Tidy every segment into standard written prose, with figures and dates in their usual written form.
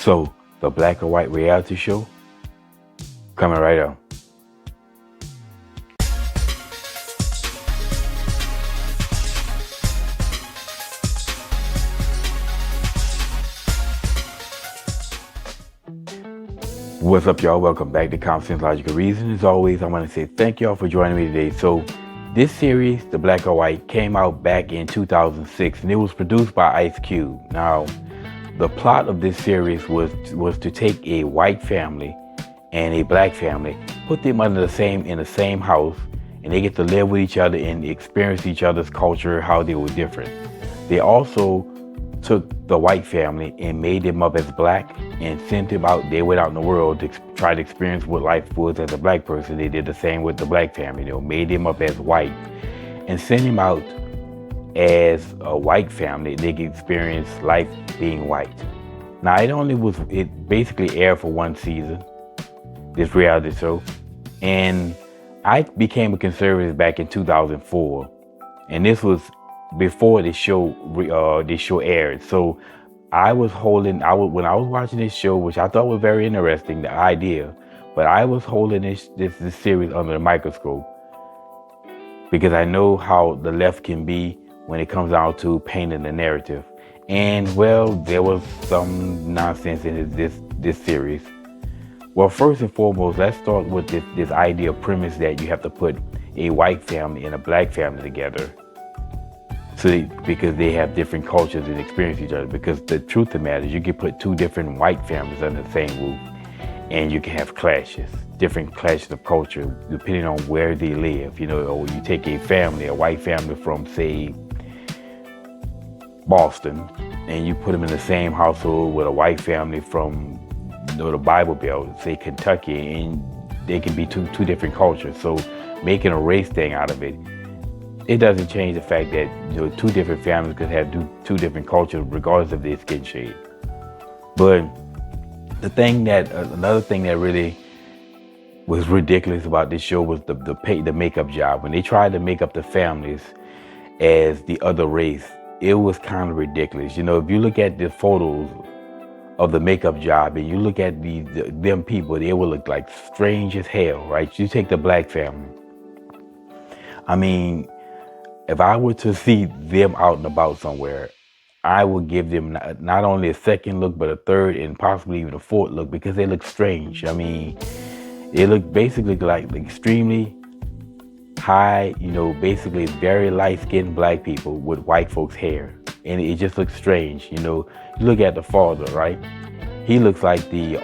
So, the black or white reality show coming right up. What's up, y'all? Welcome back to Common Sense Logical Reason. As always, I want to say thank y'all for joining me today. So, this series, The Black or White, came out back in 2006, and it was produced by Ice Cube. Now, the plot of this series was to take a white family and a black family, put them in the same house, and they get to live with each other and experience each other's culture, how they were different. They also took the white family and made them up as black and sent them out. They went out in the world to try to experience what life was as a black person. They did the same with the black family. They made them up as white and sent them out as a white family. They could experience life being white. Now, it basically aired for one season, this reality show, and I became a conservative back in 2004, and this was before this show aired. So when I was watching this show, which I thought was very interesting, the idea, but I was holding this series under the microscope because I know how the left can be when it comes down to painting the narrative. And well, there was some nonsense in this series. Well, first and foremost, let's start with this idea premise that you have to put a white family and a black family together. Because they have different cultures and experience each other. Because the truth of the matter is, you can put two different white families under the same roof, and you can have different clashes of culture, depending on where they live. Or you take a white family from, say, Boston, and you put them in the same household with a white family from the Bible Belt, say Kentucky, and they can be two different cultures. So making a race thing out of it doesn't change the fact that two different families could have two different cultures regardless of their skin shade. But another thing that really was ridiculous about this show was the makeup job. When they tried to make up the families as the other race, it was kind of ridiculous. If you look at the photos of the makeup job and you look at them people, they will look like strange as hell, right? You take the black family. I mean, if I were to see them out and about somewhere, I would give them not only a second look, but a third and possibly even a fourth look, because they look strange. I mean, they look basically like extremely high, basically very light-skinned black people with white folks' hair. And it just looks strange. You look at the father, right? He looks like he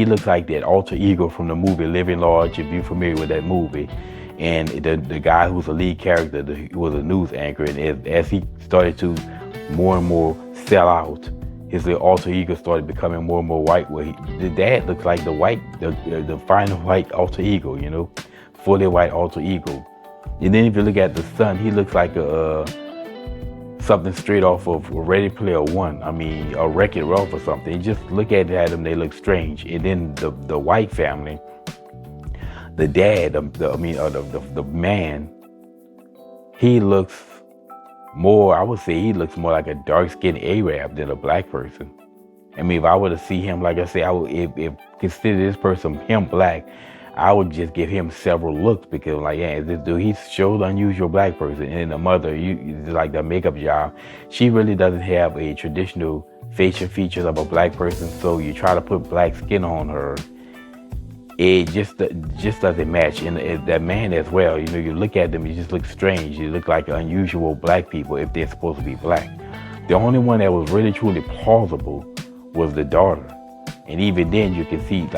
looks like that alter ego from the movie Living Large, if you're familiar with that movie. And the guy who's the lead character was a news anchor, and as he started to more and more sell out, his alter ego started becoming more and more white. Well, the dad looks like the final white alter ego, fully white alter ego. And then if you look at the son, he looks like something straight off of Ready Player One. I mean, a Wreck-It Ralph or something. You just look at them, they look strange. And then the white family, the dad, the man, he looks more, I would say he looks more like a dark-skinned Arab than a black person. I mean, if I were to see him, like I say, I would, if consider this person him black, I would just give him several looks, because this dude, he's showed unusual black person. And the mother, like the makeup job, she really doesn't have a traditional facial features of a black person. So you try to put black skin on her, it just doesn't match. And that man as well, you look at them, you just look strange. You look like unusual black people if they're supposed to be black. The only one that was really truly plausible was the daughter. And even then you can see,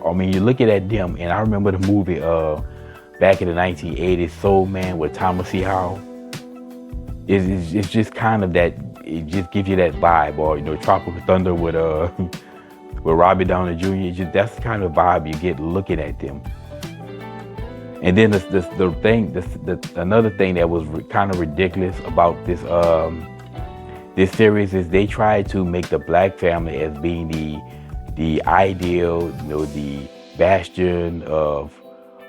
you're looking at them, and I remember the movie back in the 1980s, Soul Man with Thomas C. Howell. It's just kind of that, it just gives you that vibe. Or, Tropical Thunder with Robbie Downey Jr. That's the kind of vibe you get looking at them. And then another thing that was kind of ridiculous about this series is they tried to make the black family as being the ideal, the bastion of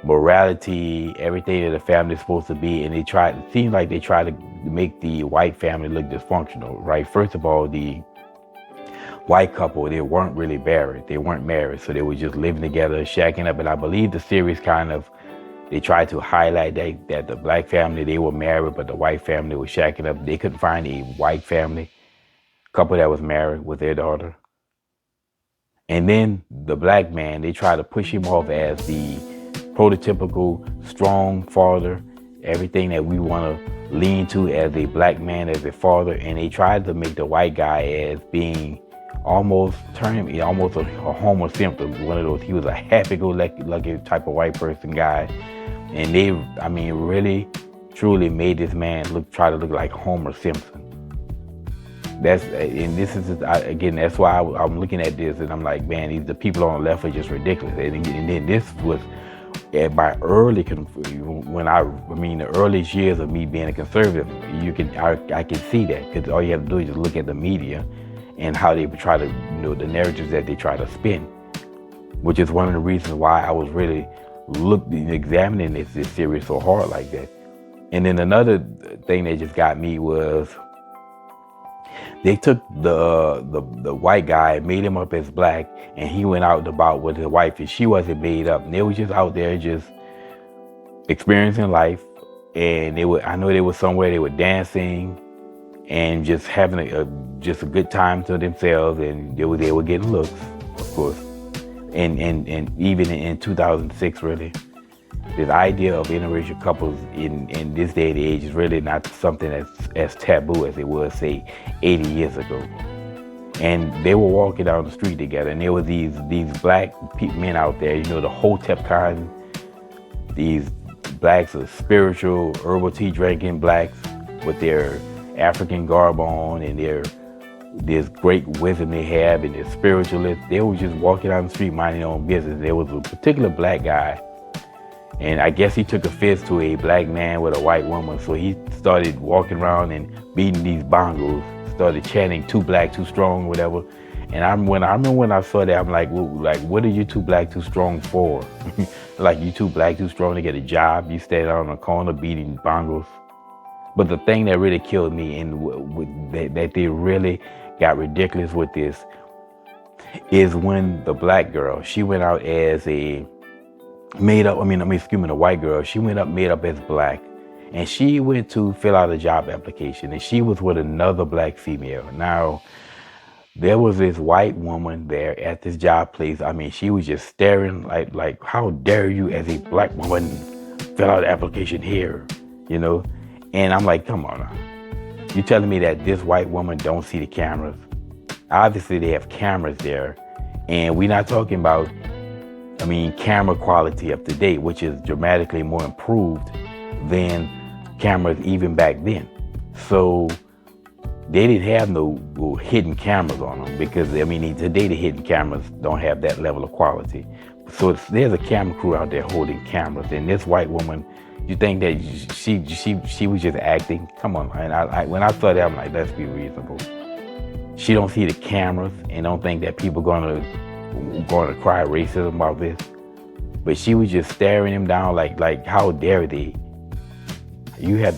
morality, everything that a family is supposed to be, and it seemed like they tried to make the white family look dysfunctional, right? First of all, the white couple. They weren't really married. They weren't married, so they were just living together, shacking up. And I believe the series kind of, they tried to highlight that the black family, they were married, but the white family was shacking up. They couldn't find a white family couple that was married with their daughter. And then the black man, they tried to push him off as the prototypical strong father, everything that we want to lean to as a black man, as a father. And they tried to make the white guy as being almost a Homer Simpson, one of those. He was a happy-go-lucky type of white person guy. And they, really, truly made this man try to look like Homer Simpson. That's why I'm looking at this and I'm like, man, the people on the left are just ridiculous. And then this was at my the earliest years of me being a conservative. I can see that, because all you have to do is just look at the media and how they try to, the narratives that they try to spin, which is one of the reasons why I was really examining this series so hard like that. And then another thing that just got me was, they took the white guy, made him up as black, and he went out and about with his wife, and she wasn't made up. And they was just out there just experiencing life. And I know they were somewhere, they were dancing and just having a good time to themselves, and they were getting looks, of course. And even in 2006, really, this idea of interracial couples in this day and age is really not something that's as taboo as it was, say, 80 years ago. And they were walking down the street together, and there were these black men out there, the Hotep kind, these blacks are spiritual, herbal tea drinking blacks with their African garb on and this great wisdom they have, and their spiritualists. They were just walking down the street minding their own business. There was a particular black guy, and I guess he took offense to a black man with a white woman. So he started walking around and beating these bongos, started chanting "too black, too strong," whatever. And I remember when I saw that, I'm like, what are you too black, too strong for? Like, you too black, too strong to get a job? You stand out on the corner beating bongos? But the thing that really killed me, and that they really got ridiculous with this, is when the black girl, she went out as a the white girl, she went up made up as black, and she went to fill out a job application, and she was with another black female. Now, there was this white woman there at this job place. She was just staring like, how dare you as a black woman fill out an application here, And I'm like, come on now. You telling me that this white woman don't see the cameras? Obviously, they have cameras there, and we're not talking about, camera quality up to date, which is dramatically more improved than cameras even back then. So they didn't have no hidden cameras on them, because today the hidden cameras don't have that level of quality. So there's a camera crew out there holding cameras, and this white woman, you think that she was just acting? Come on. And when I saw that, I'm like, let's be reasonable. She don't see the cameras and don't think that people gonna cry racism about this. But she was just staring him down like how dare they?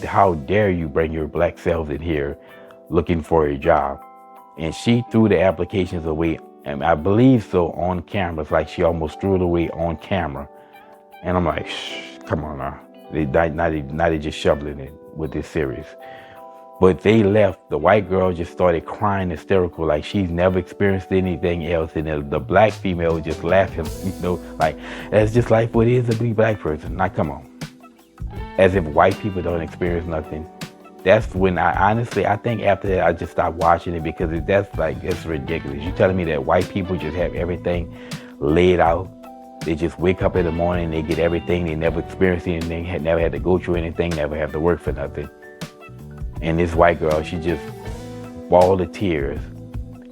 How dare you bring your black selves in here looking for a job? And she threw the applications away, and I believe so, on camera. It's like she almost threw it away on camera. And I'm like, shh, come on now. Now they just shoveling it with this series. But they left. The white girl just started crying hysterical, like she's never experienced anything else. And the black female was just laughing, like, that's just like what it is to be a black person. Now, come on. As if white people don't experience nothing. That's when I think after that, I just stopped watching it, because it's ridiculous. You telling me that white people just have everything laid out? They just wake up in the morning, they get everything, they never experienced anything, never had to go through anything, never have to work for nothing. And this white girl, she just bawled of tears.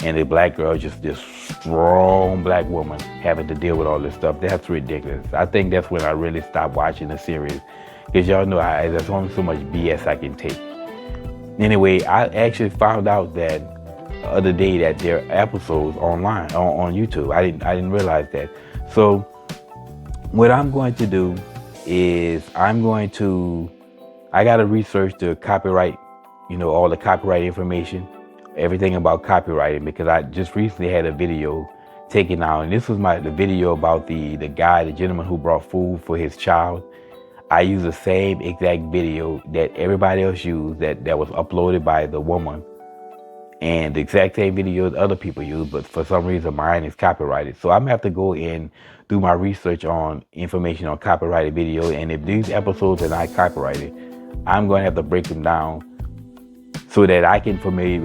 And the black girl, just this strong black woman having to deal with all this stuff. That's ridiculous. I think that's when I really stopped watching the series. Because y'all know there's only so much BS I can take. Anyway, I actually found out that the other day that there are episodes online, on YouTube. I didn't realize that. So what I'm going to do is I got to research the copyright, all the copyright information everything about copywriting, because I just recently had a video taken out, and this was the video about the gentleman who brought food for his child. I used the same exact video that everybody else used that was uploaded by the woman, and the exact same video that other people use, but for some reason mine is copyrighted. So I'm gonna have to go and do my research on information on copyrighted video, and if these episodes are not copyrighted, I'm gonna have to break them down so that I can familiar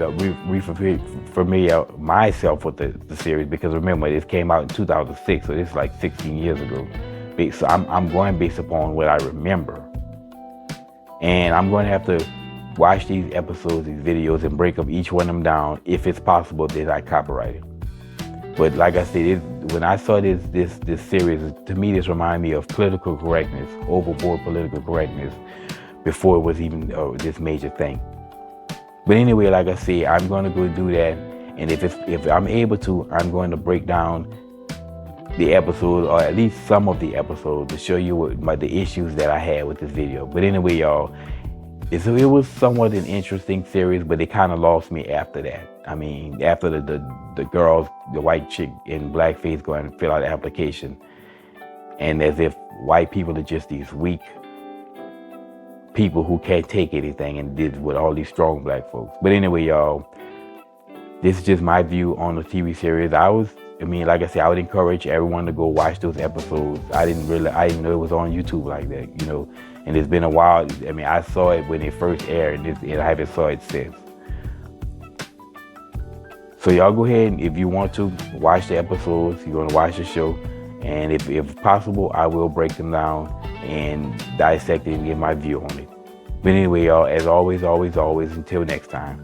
myself with the series, because remember, this came out in 2006, so it's like 16 years ago. So I'm going based upon what I remember, and I'm going to have to watch these episodes, these videos, and break up each one of them down if it's possible that I copyright it. But like I said, when I saw this series, to me this reminded me of political correctness, overboard political correctness, before it was even this major thing. But anyway, like I said, I'm going to go do that, and if I'm able to, I'm going to break down the episode, or at least some of the episodes, to show you the issues that I had with this video. But anyway, y'all, it was somewhat an interesting series, but it kind of lost me after that. I mean, after the girls, the white chick in blackface going to fill out the application, and as if white people are just these weak people who can't take anything, and did with all these strong black folks. But anyway, y'all, this is just my view on the TV series. Like I said, I would encourage everyone to go watch those episodes. I didn't know it was on YouTube like that, and it's been a while. I saw it when it first aired, and I haven't saw it since. So y'all go ahead, and if you want to watch the episodes, you're going to watch the show, and if possible, I will break them down and dissect it and give my view on it. But anyway, y'all, as always, until next time.